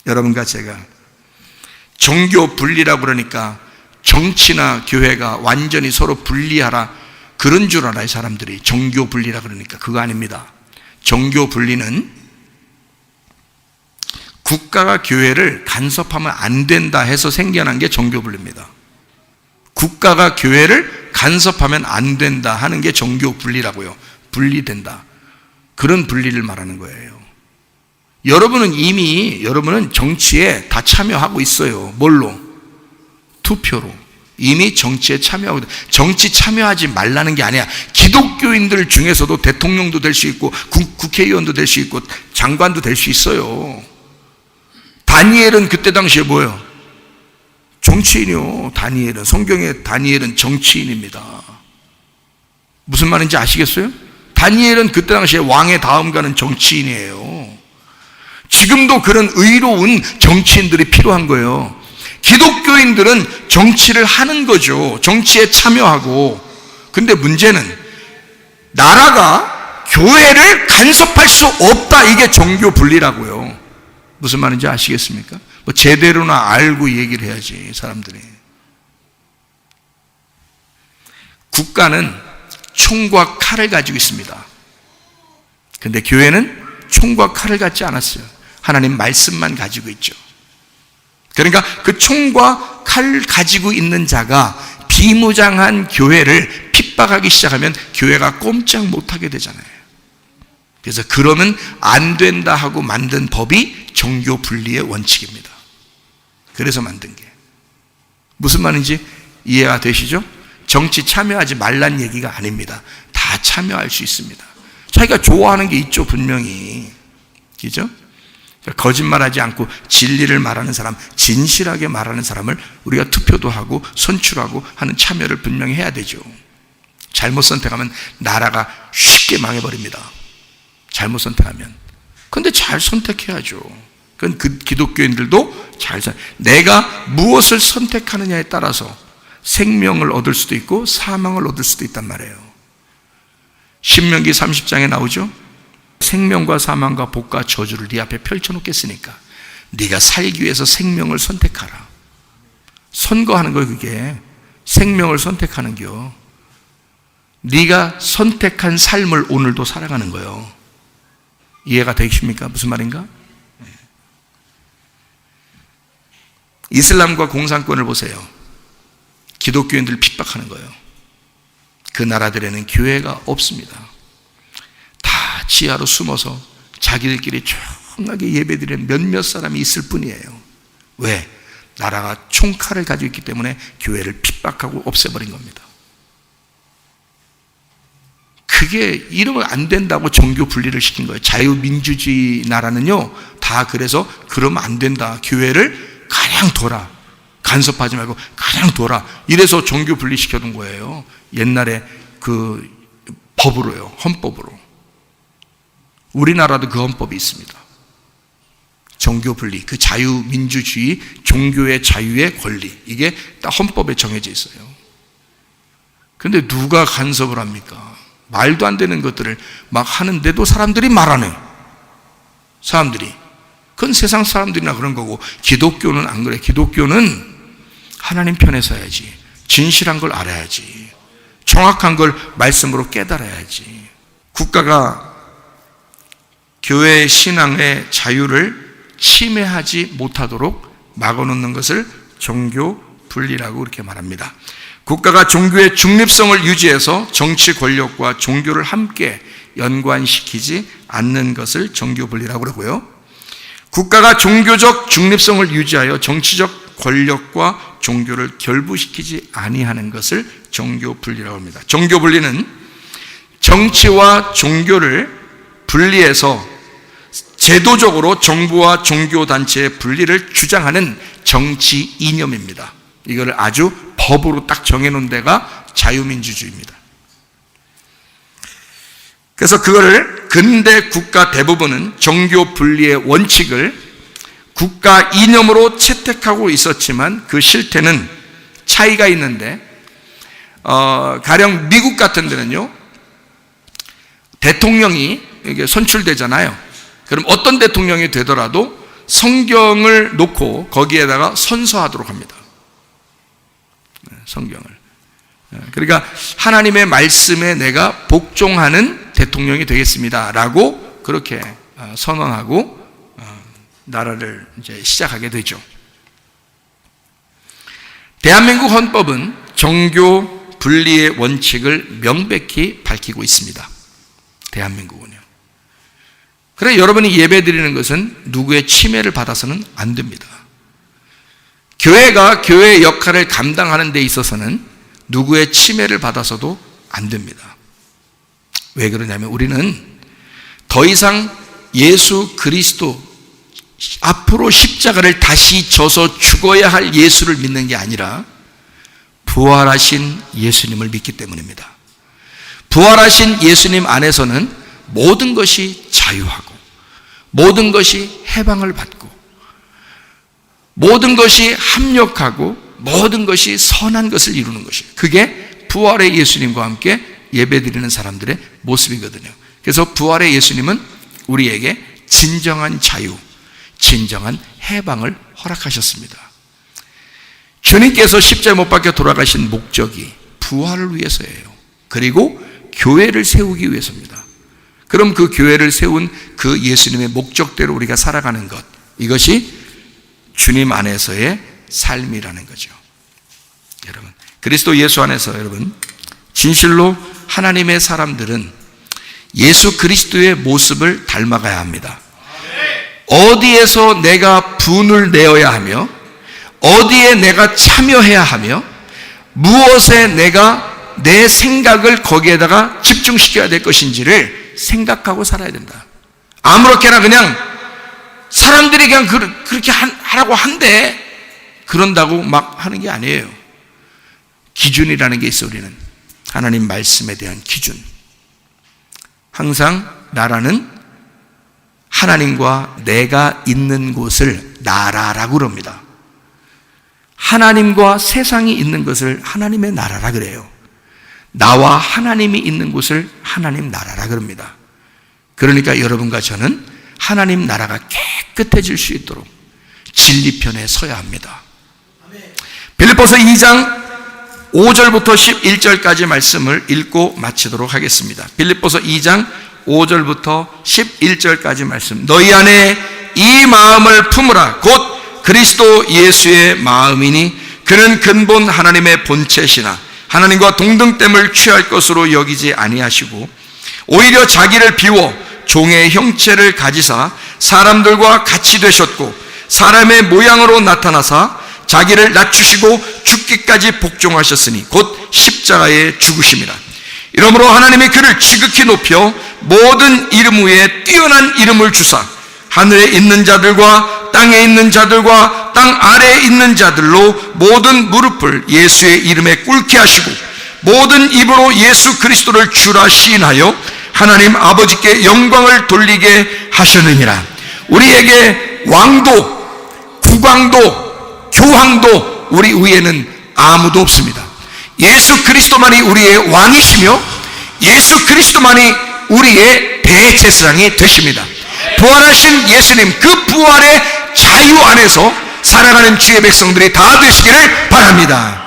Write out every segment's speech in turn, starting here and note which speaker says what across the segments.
Speaker 1: 여러분과 제가 종교 분리라고 그러니까 정치나 교회가 완전히 서로 분리하라 그런 줄 알아요. 사람들이 종교 분리라 그러니까. 그거 아닙니다. 종교 분리는 국가가 교회를 간섭하면 안 된다 해서 생겨난 게 종교 분리입니다. 국가가 교회를 간섭하면 안 된다 하는 게 종교 분리라고요. 분리된다. 그런 분리를 말하는 거예요. 여러분은 정치에 다 참여하고 있어요. 뭘로? 투표로. 이미 정치에 참여하고 있다. 정치 참여하지 말라는 게 아니야. 기독교인들 중에서도 대통령도 될 수 있고 국회의원도 될 수 있고 장관도 될 수 있어요. 다니엘은 그때 당시에 뭐예요? 정치인이요. 다니엘은, 성경의 다니엘은 정치인입니다. 무슨 말인지 아시겠어요? 다니엘은 그때 당시에 왕의 다음 가는 정치인이에요. 지금도 그런 의로운 정치인들이 필요한 거예요. 기독교인들은 정치를 하는 거죠. 정치에 참여하고. 근데 문제는 나라가 교회를 간섭할 수 없다. 이게 종교 분리라고요. 무슨 말인지 아시겠습니까? 뭐 제대로나 알고 얘기를 해야지, 사람들이. 국가는 총과 칼을 가지고 있습니다. 근데 교회는 총과 칼을 갖지 않았어요. 하나님 말씀만 가지고 있죠. 그러니까 그 총과 칼 가지고 있는 자가 비무장한 교회를 핍박하기 시작하면 교회가 꼼짝 못하게 되잖아요. 그래서 그러면 안 된다 하고 만든 법이 종교 분리의 원칙입니다. 그래서 만든 게. 무슨 말인지 이해가 되시죠? 정치 참여하지 말란 얘기가 아닙니다. 다 참여할 수 있습니다. 자기가 좋아하는 게 있죠, 분명히. 그죠? 거짓말하지 않고 진리를 말하는 사람, 진실하게 말하는 사람을 우리가 투표도 하고 선출하고 하는 참여를 분명히 해야 되죠. 잘못 선택하면 나라가 쉽게 망해버립니다. 잘못 선택하면. 근데 잘 선택해야죠. 그건 그 기독교인들도 내가 무엇을 선택하느냐에 따라서 생명을 얻을 수도 있고 사망을 얻을 수도 있단 말이에요. 신명기 30장에 나오죠. 생명과 사망과 복과 저주를 네 앞에 펼쳐놓겠으니까 네가 살기 위해서 생명을 선택하라. 선거하는 거예요. 그게 생명을 선택하는 겨. 네가 선택한 삶을 오늘도 살아가는 거예요. 이해가 되십니까? 무슨 말인가? 이슬람과 공산권을 보세요. 기독교인들을 핍박하는 거예요. 그 나라들에는 교회가 없습니다. 다 지하로 숨어서 자기들끼리 조용하게 예배드리는 몇몇 사람이 있을 뿐이에요. 왜? 나라가 총칼을 가지고 있기 때문에 교회를 핍박하고 없애버린 겁니다. 그게 이러면 안 된다고 종교 분리를 시킨 거예요. 자유민주주의 나라는요, 다 그래서 그러면 안 된다. 교회를 그냥 둬라. 간섭하지 말고 그냥 둬라. 이래서 종교 분리 시켜둔 거예요. 옛날에 그 법으로요. 헌법으로. 우리나라도 그 헌법이 있습니다. 종교 분리, 그 자유민주주의, 종교의 자유의 권리. 이게 딱 헌법에 정해져 있어요. 근데 누가 간섭을 합니까? 말도 안 되는 것들을 막 하는데도 사람들이 말하네. 사람들이. 그건 세상 사람들이나 그런 거고, 기독교는 안 그래. 기독교는 하나님 편에 서야지. 진실한 걸 알아야지. 정확한 걸 말씀으로 깨달아야지. 국가가 교회의 신앙의 자유를 침해하지 못하도록 막아놓는 것을 종교 분리라고 그렇게 말합니다. 국가가 종교의 중립성을 유지해서 정치 권력과 종교를 함께 연관시키지 않는 것을 종교 분리라고 그러고요. 국가가 종교적 중립성을 유지하여 정치적 권력과 종교를 결부시키지 아니하는 것을 종교 분리라고 합니다. 종교 분리는 정치와 종교를 분리해서 제도적으로 정부와 종교단체의 분리를 주장하는 정치 이념입니다. 이거를 아주 법으로 딱 정해놓은 데가 자유민주주의입니다. 그래서 그거를 근대 국가 대부분은 종교 분리의 원칙을 국가 이념으로 채택하고 있었지만 그 실태는 차이가 있는데, 가령 미국 같은 데는요, 대통령이 이게 선출되잖아요. 그럼 어떤 대통령이 되더라도 성경을 놓고 거기에다가 선서하도록 합니다. 성경을. 그러니까 하나님의 말씀에 내가 복종하는 대통령이 되겠습니다 라고 그렇게 선언하고 나라를 이제 시작하게 되죠. 대한민국 헌법은 정교 분리의 원칙을 명백히 밝히고 있습니다. 대한민국은요. 그래 여러분이 예배 드리는 것은 누구의 침해를 받아서는 안 됩니다. 교회가 교회의 역할을 감당하는 데 있어서는 누구의 침해를 받아서도 안 됩니다. 왜 그러냐면 우리는 더 이상 예수 그리스도 앞으로 십자가를 다시 져서 죽어야 할 예수를 믿는 게 아니라 부활하신 예수님을 믿기 때문입니다. 부활하신 예수님 안에서는 모든 것이 자유하고 모든 것이 해방을 받고 모든 것이 합력하고 모든 것이 선한 것을 이루는 것이에요. 그게 부활의 예수님과 함께 예배드리는 사람들의 모습이거든요. 그래서 부활의 예수님은 우리에게 진정한 자유, 진정한 해방을 허락하셨습니다. 주님께서 십자가에 못 박혀 돌아가신 목적이 부활을 위해서예요. 그리고 교회를 세우기 위해서입니다. 그럼 그 교회를 세운 그 예수님의 목적대로 우리가 살아가는 것, 이것이 주님 안에서의 삶이라는 거죠. 여러분, 그리스도 예수 안에서 여러분 진실로 하나님의 사람들은 예수 그리스도의 모습을 닮아가야 합니다. 어디에서 내가 분을 내어야 하며 어디에 내가 참여해야 하며 무엇에 내가 내 생각을 거기에다가 집중시켜야 될 것인지를 생각하고 살아야 된다. 아무렇게나 그냥 사람들이 그냥 그렇게 하라고 한데 그런다고 막 하는 게 아니에요. 기준이라는 게 있어. 우리는 하나님 말씀에 대한 기준. 항상 나라는 하나님과 내가 있는 곳을 나라라고 그럽니다. 하나님과 세상이 있는 것을 하나님의 나라라 그래요. 나와 하나님이 있는 곳을 하나님 나라라 그럽니다. 그러니까 여러분과 저는 하나님 나라가 깨끗해질 수 있도록 진리편에 서야 합니다. 빌립보서 2장 5절부터 11절까지 말씀을 읽고 마치도록 하겠습니다. 빌립보서 2장 5절부터 11절까지 말씀. 너희 안에 이 마음을 품으라. 곧 그리스도 예수의 마음이니 그는 근본 하나님의 본체시나 하나님과 동등됨을 취할 것으로 여기지 아니하시고 오히려 자기를 비워 종의 형체를 가지사 사람들과 같이 되셨고 사람의 모양으로 나타나사 자기를 낮추시고 죽기까지 복종하셨으니 곧 십자가에 죽으심이라. 이러므로 하나님이 그를 지극히 높여 모든 이름 위에 뛰어난 이름을 주사 하늘에 있는 자들과 땅에 있는 자들과 땅 아래에 있는 자들로 모든 무릎을 예수의 이름에 꿇게 하시고 모든 입으로 예수 그리스도를 주라 시인하여 하나님 아버지께 영광을 돌리게 하셨느니라. 우리에게 왕도 국왕도 교황도 우리 위에는 아무도 없습니다. 예수 그리스도만이 우리의 왕이시며 예수 그리스도만이 우리의 대제사장이 되십니다. 부활하신 예수님, 그 부활의 자유 안에서 살아가는 주의 백성들이 다 되시기를 바랍니다.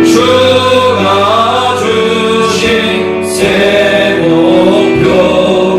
Speaker 2: 주가 주신 새 목표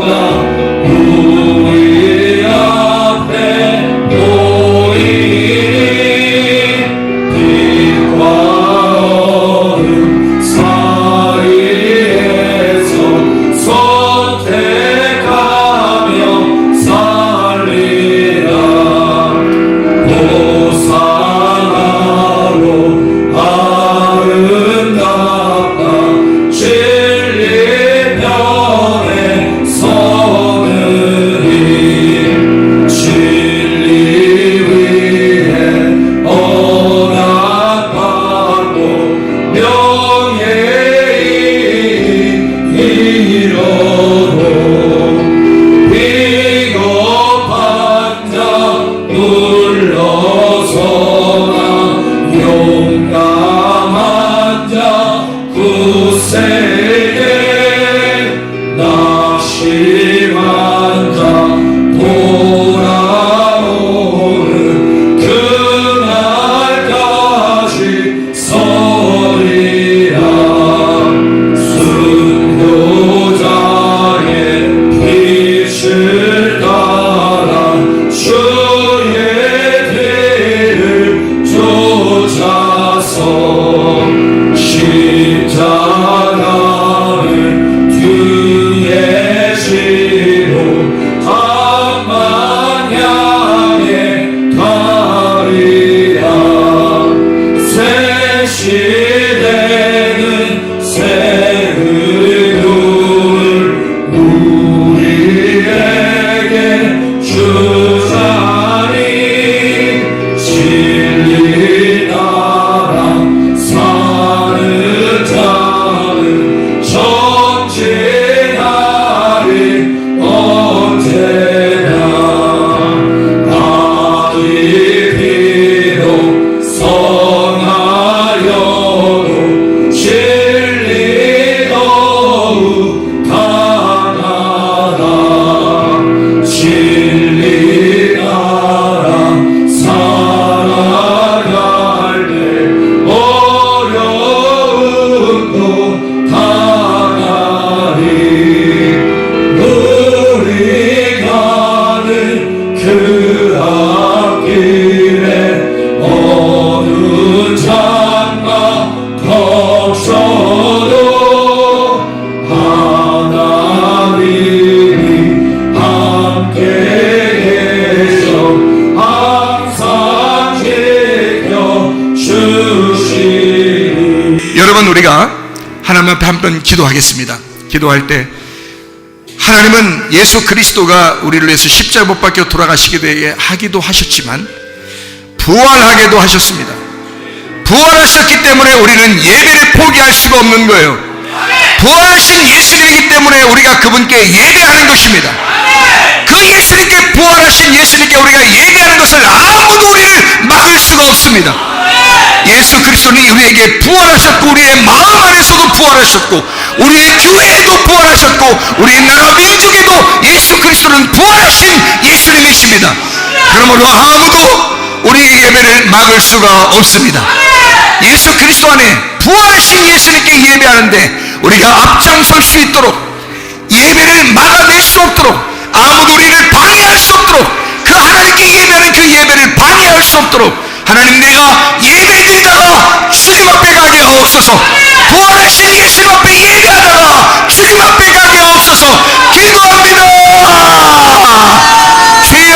Speaker 2: 덮쳐도 하나님이 함께 계셔 항상 지켜주시니.
Speaker 1: 여러분, 우리가 하나님 앞에 한번 기도하겠습니다. 기도할 때 하나님은 예수 그리스도가 우리를 위해서 십자가 못 박혀 돌아가시게 되게 하기도 하셨지만 부활하게도 하셨습니다. 부활하셨기 때문에 우리는 예배를 포기할 수가 없는 거예요. 부활하신 예수님이기 때문에 우리가 그분께 예배하는 것입니다. 그 예수님께, 부활하신 예수님께 우리가 예배하는 것을 아무도 우리를 막을 수가 없습니다. 예수 그리스도는 우리에게 부활하셨고, 우리의 마음 안에서도 부활하셨고, 우리의 교회에도 부활하셨고, 우리의 나라 민족에도 예수 그리스도는 부활하신 예수님이십니다. 그러므로 아무도 우리의 예배를 막을 수가 없습니다. 예수 그리스도 안에 부활하신 예수님께 예배하는데 우리가 앞장설 수 있도록, 예배를 막아낼 수 없도록, 아무도 우리를 방해할 수 없도록, 그 하나님께 예배하는 그 예배를 방해할 수 없도록 하나님, 내가 예배드리다가 주님 앞에 가게 하옵소서. 부활하신 예수님 앞에 예배하다가 주님 앞에 가게 하옵소서. 기도합니다. 주여,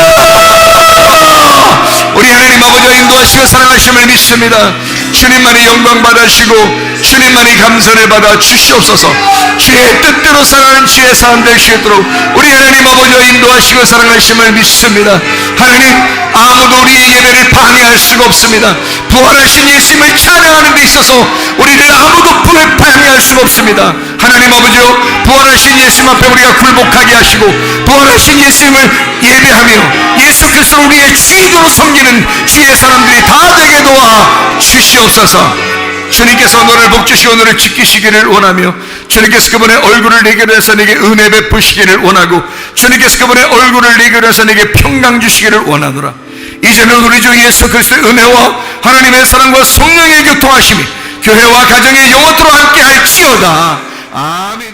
Speaker 1: 우리 하나님 아버지와 인도하시고 사랑하심을 믿습니다. 주님만이 영광 받으시고 주님만이 감사를 받아 주시옵소서. 주의 뜻대로 살아가는 주의 사람 될 수 있도록 우리 하나님 아버지와 인도하시고 사랑하심을 믿습니다. 하나님, 아무도 우리의 예배를 방해할 수가 없습니다. 부활하신 예수님을 찬양하는 데 있어서 우리를 아무도 방해할 수가 없습니다. 하나님 아버지요, 부활하신 예수님 앞에 우리가 굴복하게 하시고 부활하신 예수님을 예배하며 예수 그리스도를 우리의 주인으로 섬기는 주의 사람들이 다 되게 도와 주시옵소서. 주님께서 너를 복주시고 너를 지키시기를 원하며, 주님께서 그분의 얼굴을 내게 해서 내게 은혜 베푸시기를 원하고, 주님께서 그분의 얼굴을 내게 해서 내게 평강 주시기를 원하노라. 이제는 우리 주 예수 그리스도의 은혜와 하나님의 사랑과 성령의 교통하심이 교회와 가정의 영원토록 함께 할지어다. 아멘.